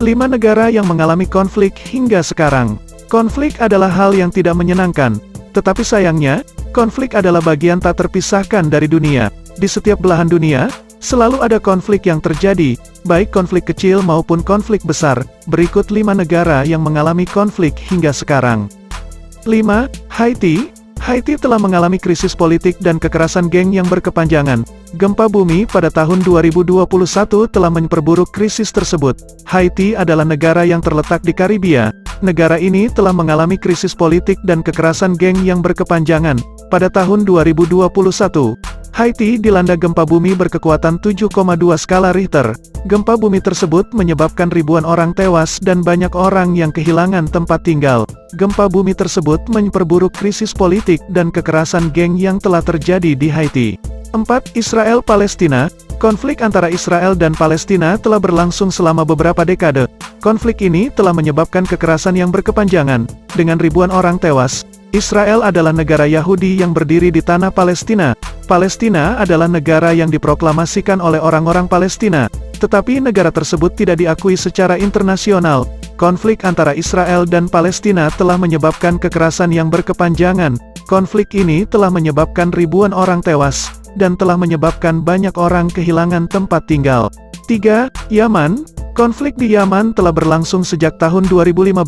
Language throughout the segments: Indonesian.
5 negara yang mengalami konflik hingga sekarang. Konflik adalah hal yang tidak menyenangkan, tetapi sayangnya, konflik adalah bagian tak terpisahkan dari dunia. Di setiap belahan dunia, selalu ada konflik yang terjadi, baik konflik kecil maupun konflik besar. Berikut 5 negara yang mengalami konflik hingga sekarang. 5. Haiti. Haiti telah mengalami krisis politik dan kekerasan geng yang berkepanjangan. Gempa bumi pada tahun 2021 telah memperburuk krisis tersebut. Haiti adalah negara yang terletak di Karibia. Negara ini telah mengalami krisis politik dan kekerasan geng yang berkepanjangan. Pada tahun 2021, Haiti dilanda gempa bumi berkekuatan 7,2 skala Richter. Gempa bumi tersebut menyebabkan ribuan orang tewas dan banyak orang yang kehilangan tempat tinggal. Gempa bumi tersebut memperburuk krisis politik dan kekerasan geng yang telah terjadi di Haiti. 4. Israel-Palestina. Konflik antara Israel dan Palestina telah berlangsung selama beberapa dekade. Konflik ini telah menyebabkan kekerasan yang berkepanjangan, dengan ribuan orang tewas. Israel adalah negara Yahudi yang berdiri di tanah Palestina. Palestina adalah negara yang diproklamasikan oleh orang-orang Palestina, tetapi negara tersebut tidak diakui secara internasional. Konflik antara Israel dan Palestina telah menyebabkan kekerasan yang berkepanjangan. Konflik ini telah menyebabkan ribuan orang tewas, dan telah menyebabkan banyak orang kehilangan tempat tinggal. 3. Yaman. Konflik di Yaman telah berlangsung sejak tahun 2015.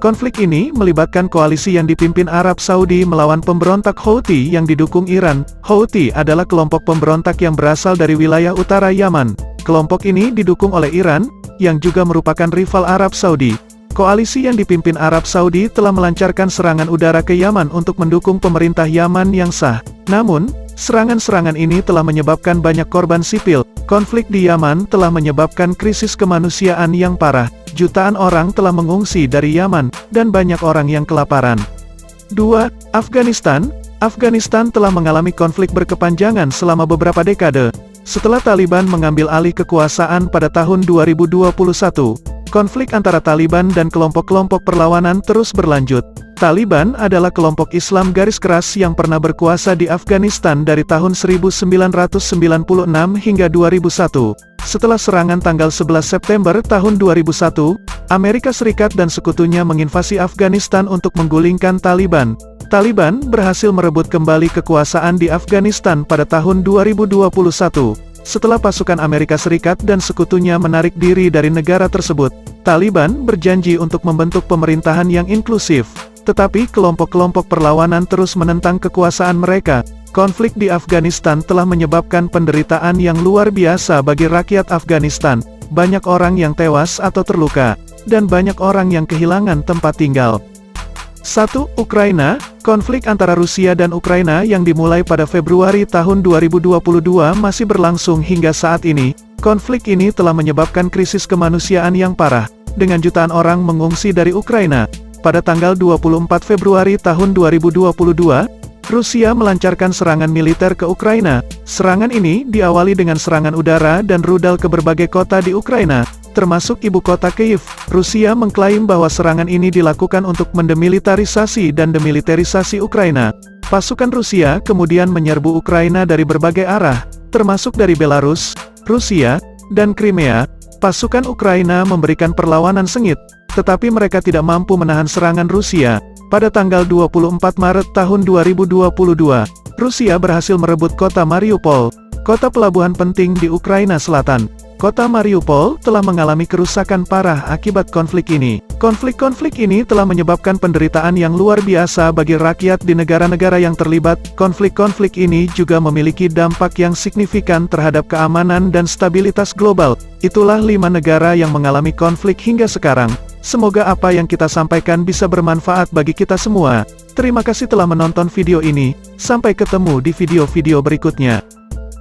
Konflik ini melibatkan koalisi yang dipimpin Arab Saudi melawan pemberontak Houthi yang didukung Iran. Houthi adalah kelompok pemberontak yang berasal dari wilayah utara Yaman. Kelompok ini didukung oleh Iran, yang juga merupakan rival Arab Saudi. Koalisi yang dipimpin Arab Saudi telah melancarkan serangan udara ke Yaman untuk mendukung pemerintah Yaman yang sah. Namun, serangan-serangan ini telah menyebabkan banyak korban sipil. Konflik di Yaman telah menyebabkan krisis kemanusiaan yang parah. Jutaan orang telah mengungsi dari Yaman, dan banyak orang yang kelaparan. 2. Afghanistan. Afghanistan telah mengalami konflik berkepanjangan selama beberapa dekade. Setelah Taliban mengambil alih kekuasaan pada tahun 2021, konflik antara Taliban dan kelompok-kelompok perlawanan terus berlanjut. Taliban adalah kelompok Islam garis keras yang pernah berkuasa di Afghanistan dari tahun 1996 hingga 2001. Setelah serangan tanggal 11 September tahun 2001, Amerika Serikat dan sekutunya menginvasi Afghanistan untuk menggulingkan Taliban. Taliban berhasil merebut kembali kekuasaan di Afghanistan pada tahun 2021. Setelah pasukan Amerika Serikat dan sekutunya menarik diri dari negara tersebut, Taliban berjanji untuk membentuk pemerintahan yang inklusif. Tetapi kelompok-kelompok perlawanan terus menentang kekuasaan mereka. Konflik di Afghanistan telah menyebabkan penderitaan yang luar biasa bagi rakyat Afghanistan. Banyak orang yang tewas atau terluka, dan banyak orang yang kehilangan tempat tinggal. 1. Ukraina. Konflik antara Rusia dan Ukraina yang dimulai pada Februari tahun 2022 masih berlangsung hingga saat ini. Konflik ini telah menyebabkan krisis kemanusiaan yang parah, dengan jutaan orang mengungsi dari Ukraina. Pada tanggal 24 Februari tahun 2022, Rusia melancarkan serangan militer ke Ukraina. Serangan ini diawali dengan serangan udara dan rudal ke berbagai kota di Ukraina, termasuk ibu kota Kyiv. Rusia mengklaim bahwa serangan ini dilakukan untuk mendemilitarisasi dan demilitarisasi Ukraina. Pasukan Rusia kemudian menyerbu Ukraina dari berbagai arah, termasuk dari Belarus, Rusia, dan Crimea. Pasukan Ukraina memberikan perlawanan sengit, tetapi mereka tidak mampu menahan serangan Rusia. Pada tanggal 24 Maret tahun 2022, Rusia berhasil merebut kota Mariupol, kota pelabuhan penting di Ukraina Selatan. Kota Mariupol telah mengalami kerusakan parah akibat konflik ini. Konflik-konflik ini telah menyebabkan penderitaan yang luar biasa bagi rakyat di negara-negara yang terlibat. Konflik-konflik ini juga memiliki dampak yang signifikan terhadap keamanan dan stabilitas global. Itulah 5 negara yang mengalami konflik hingga sekarang. Semoga apa yang kita sampaikan bisa bermanfaat bagi kita semua. Terima kasih telah menonton video ini. Sampai ketemu di video-video berikutnya.